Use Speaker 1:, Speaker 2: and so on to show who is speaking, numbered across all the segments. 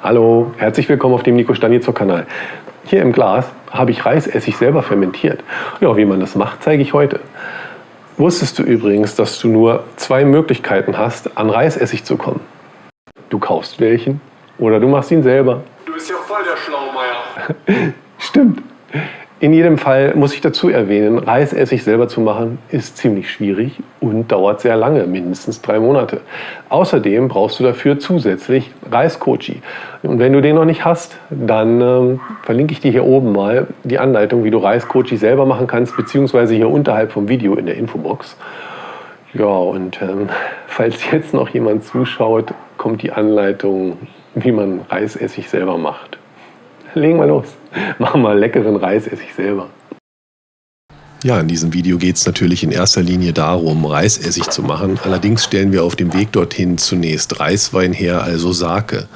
Speaker 1: Hallo, herzlich willkommen auf dem Nico Stanizow-Kanal. Hier im Glas habe ich Reisessig selber fermentiert. Ja, wie man das macht, zeige ich heute. Wusstest du übrigens, dass du nur 2 Möglichkeiten hast, an Reisessig zu kommen? Du kaufst welchen oder du machst ihn selber.
Speaker 2: Du bist ja voll der Schlaumeier.
Speaker 1: Stimmt. In jedem Fall muss ich dazu erwähnen, Reisessig selber zu machen ist ziemlich schwierig und dauert sehr lange, mindestens 3 Monate. Außerdem brauchst du dafür zusätzlich Reiskochi. Und wenn du den noch nicht hast, dann verlinke ich dir hier oben mal die Anleitung, wie du Reiskochi selber machen kannst, beziehungsweise hier unterhalb vom Video in der Infobox. Ja, und falls jetzt noch jemand zuschaut, kommt die Anleitung, wie man Reisessig selber macht. Legen wir los. Machen wir leckeren Reisessig selber.
Speaker 3: Ja, in diesem Video geht es natürlich in erster Linie darum, Reisessig zu machen. Allerdings stellen wir auf dem Weg dorthin zunächst Reiswein her, also Sake.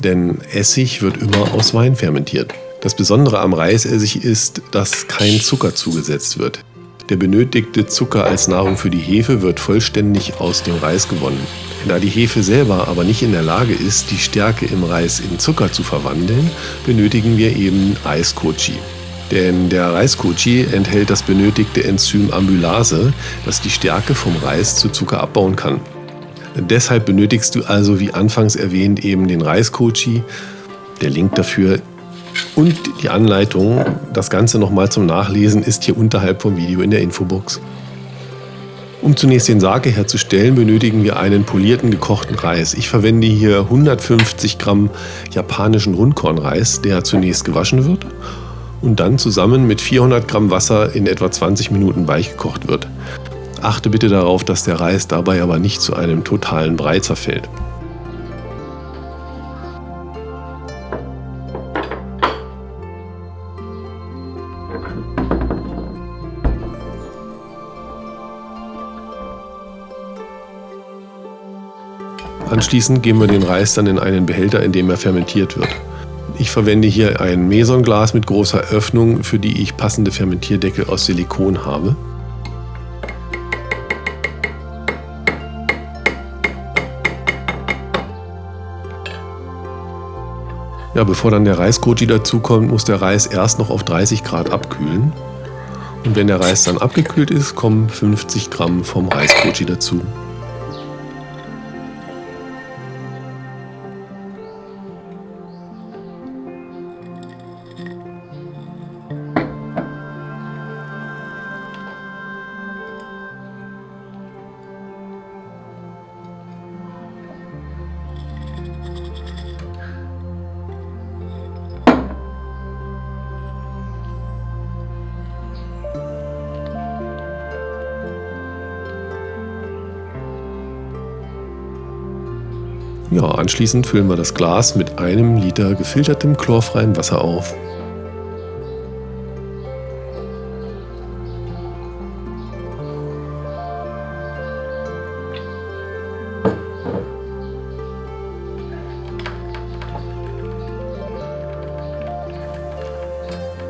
Speaker 3: Denn Essig wird immer aus Wein fermentiert. Das Besondere am Reisessig ist, dass kein Zucker zugesetzt wird. Der benötigte Zucker als Nahrung für die Hefe wird vollständig aus dem Reis gewonnen. Da die Hefe selber aber nicht in der Lage ist, die Stärke im Reis in Zucker zu verwandeln, benötigen wir eben Reiskochi. Denn der Reiskochi enthält das benötigte Enzym Amylase, das die Stärke vom Reis zu Zucker abbauen kann. Deshalb benötigst du also, wie anfangs erwähnt, eben den Reiskochi. Der Link dafür und die Anleitung, das Ganze nochmal zum Nachlesen, ist hier unterhalb vom Video in der Infobox. Um zunächst den Sake herzustellen, benötigen wir einen polierten gekochten Reis. Ich verwende hier 150 Gramm japanischen Rundkornreis, der zunächst gewaschen wird und dann zusammen mit 400 Gramm Wasser in etwa 20 Minuten weich gekocht wird. Achte bitte darauf, dass der Reis dabei aber nicht zu einem totalen Brei zerfällt. Anschließend geben wir den Reis dann in einen Behälter, in dem er fermentiert wird. Ich verwende hier ein Mesonglas mit großer Öffnung, für die ich passende Fermentierdeckel aus Silikon habe. Ja, bevor dann der Reiskochi dazukommt, muss der Reis erst noch auf 30 Grad abkühlen. Und wenn der Reis dann abgekühlt ist, kommen 50 Gramm vom Reiskochi dazu. Ja, anschließend füllen wir das Glas mit 1 Liter gefiltertem chlorfreiem Wasser auf.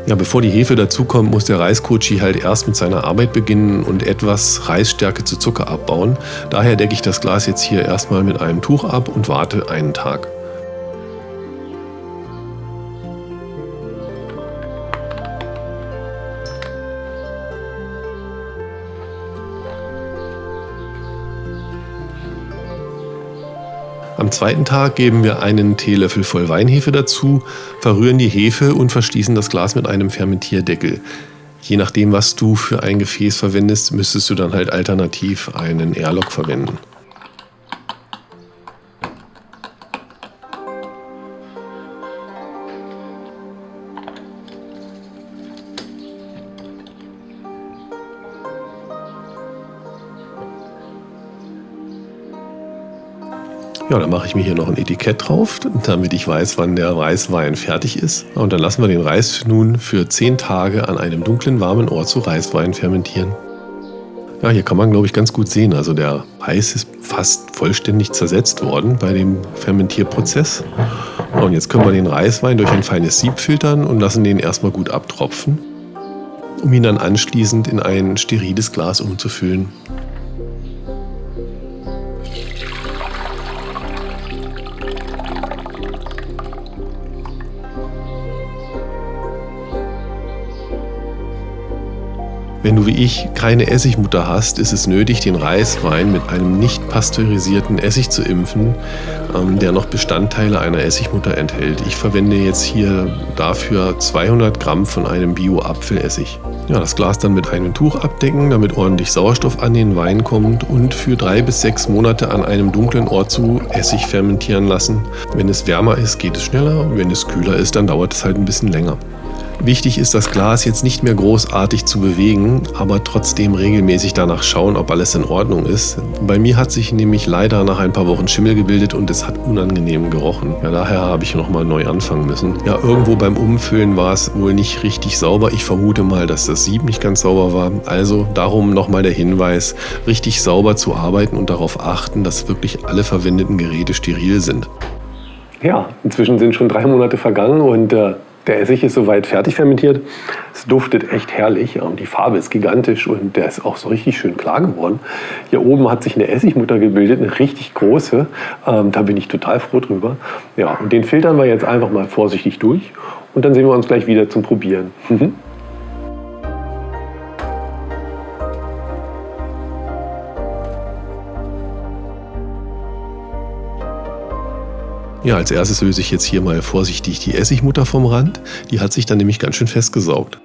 Speaker 3: Ja, bevor die Hefe dazukommt, muss der Reiskochi halt erst mit seiner Arbeit beginnen und etwas Reisstärke zu Zucker abbauen. Daher decke ich das Glas jetzt hier erstmal mit einem Tuch ab und warte einen Tag. Am zweiten Tag geben wir einen Teelöffel voll Weinhefe dazu, verrühren die Hefe und verschließen das Glas mit einem Fermentierdeckel. Je nachdem, was du für ein Gefäß verwendest, müsstest du dann halt alternativ einen Airlock verwenden. Ja, dann mache ich mir hier noch ein Etikett drauf, damit ich weiß, wann der Reiswein fertig ist. Und dann lassen wir den Reis nun für 10 Tage an einem dunklen, warmen Ort zu Reiswein fermentieren. Ja, hier kann man, glaube ich, ganz gut sehen, also der Reis ist fast vollständig zersetzt worden bei dem Fermentierprozess. Und jetzt können wir den Reiswein durch ein feines Sieb filtern und lassen den erstmal gut abtropfen, um ihn dann anschließend in ein steriles Glas umzufüllen. Wenn du wie ich keine Essigmutter hast, ist es nötig, den Reiswein mit einem nicht pasteurisierten Essig zu impfen, der noch Bestandteile einer Essigmutter enthält. Ich verwende jetzt hier dafür 200 Gramm von einem Bio-Apfelessig. Ja, das Glas dann mit einem Tuch abdecken, damit ordentlich Sauerstoff an den Wein kommt und für 3 bis 6 Monate an einem dunklen Ort zu Essig fermentieren lassen. Wenn es wärmer ist, geht es schneller und wenn es kühler ist, dann dauert es halt ein bisschen länger. Wichtig ist, das Glas jetzt nicht mehr großartig zu bewegen, aber trotzdem regelmäßig danach schauen, ob alles in Ordnung ist. Bei mir hat sich nämlich leider nach ein paar Wochen Schimmel gebildet und es hat unangenehm gerochen. Ja, daher habe ich nochmal neu anfangen müssen. Ja, irgendwo beim Umfüllen war es wohl nicht richtig sauber. Ich vermute mal, dass das Sieb nicht ganz sauber war. Also darum nochmal der Hinweis, richtig sauber zu arbeiten und darauf achten, dass wirklich alle verwendeten Geräte steril sind.
Speaker 1: Ja, inzwischen sind schon 3 Monate vergangen und der Essig ist soweit fertig fermentiert. Es duftet echt herrlich. Die Farbe ist gigantisch und der ist auch so richtig schön klar geworden. Hier oben hat sich eine Essigmutter gebildet, eine richtig große. Da bin ich total froh drüber. Ja, und den filtern wir jetzt einfach mal vorsichtig durch und dann sehen wir uns gleich wieder zum Probieren.
Speaker 3: Ja, als erstes löse ich jetzt hier mal vorsichtig die Essigmutter vom Rand. Die hat sich dann nämlich ganz schön festgesaugt.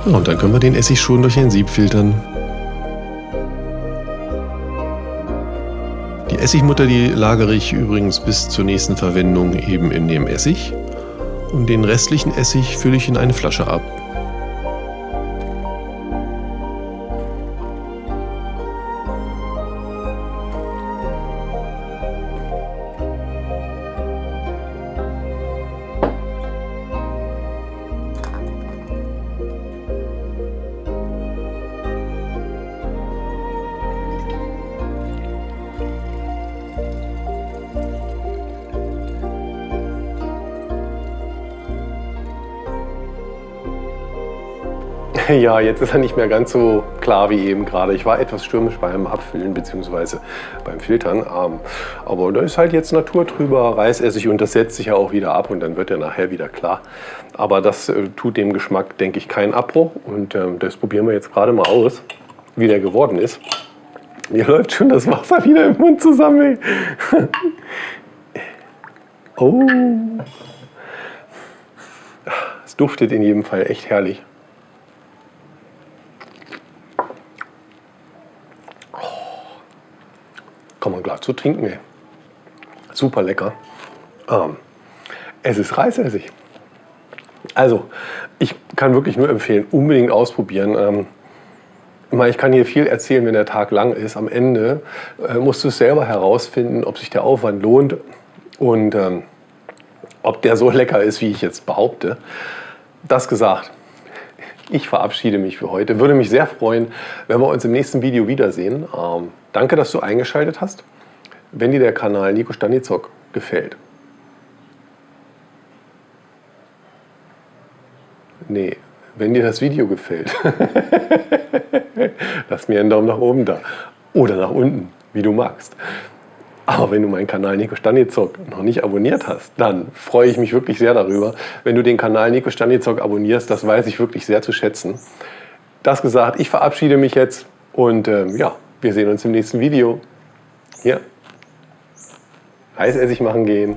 Speaker 3: Ja, und dann können wir den Essig schon durch ein Sieb filtern. Die Essigmutter, die lagere ich übrigens bis zur nächsten Verwendung eben in dem Essig. Und den restlichen Essig fülle ich in eine Flasche ab.
Speaker 1: Ja, jetzt ist er nicht mehr ganz so klar wie eben gerade. Ich war etwas stürmisch beim Abfüllen bzw. beim Filtern. Aber da ist halt jetzt naturtrüber Reisessig und das setzt sich ja auch wieder ab und dann wird er nachher wieder klar. Aber das tut dem Geschmack, denke ich, keinen Abbruch. Und das probieren wir jetzt gerade mal aus, wie der geworden ist. Mir läuft schon das Wasser wieder im Mund zusammen. Oh. Es duftet in jedem Fall echt herrlich. Kann man gleich zu trinken, ey. Super lecker. Es ist Reisessig. Also, ich kann wirklich nur empfehlen, unbedingt ausprobieren. Ich kann hier viel erzählen, wenn der Tag lang ist. Am Ende musst du es selber herausfinden, ob sich der Aufwand lohnt und ob der so lecker ist, wie ich jetzt behaupte. Das gesagt. Ich verabschiede mich für heute. Würde mich sehr freuen, wenn wir uns im nächsten Video wiedersehen. Danke, dass du eingeschaltet hast. Wenn dir der Kanal Nico Staniszok gefällt. Nee, wenn dir das Video gefällt. Lass mir einen Daumen nach oben da. Oder nach unten, wie du magst. Aber wenn du meinen Kanal Nico Staniszok noch nicht abonniert hast, dann freue ich mich wirklich sehr darüber, wenn du den Kanal Nico Staniszok abonnierst. Das weiß ich wirklich sehr zu schätzen. Das gesagt, ich verabschiede mich jetzt und ja, wir sehen uns im nächsten Video. Hier. Reisessig machen gehen.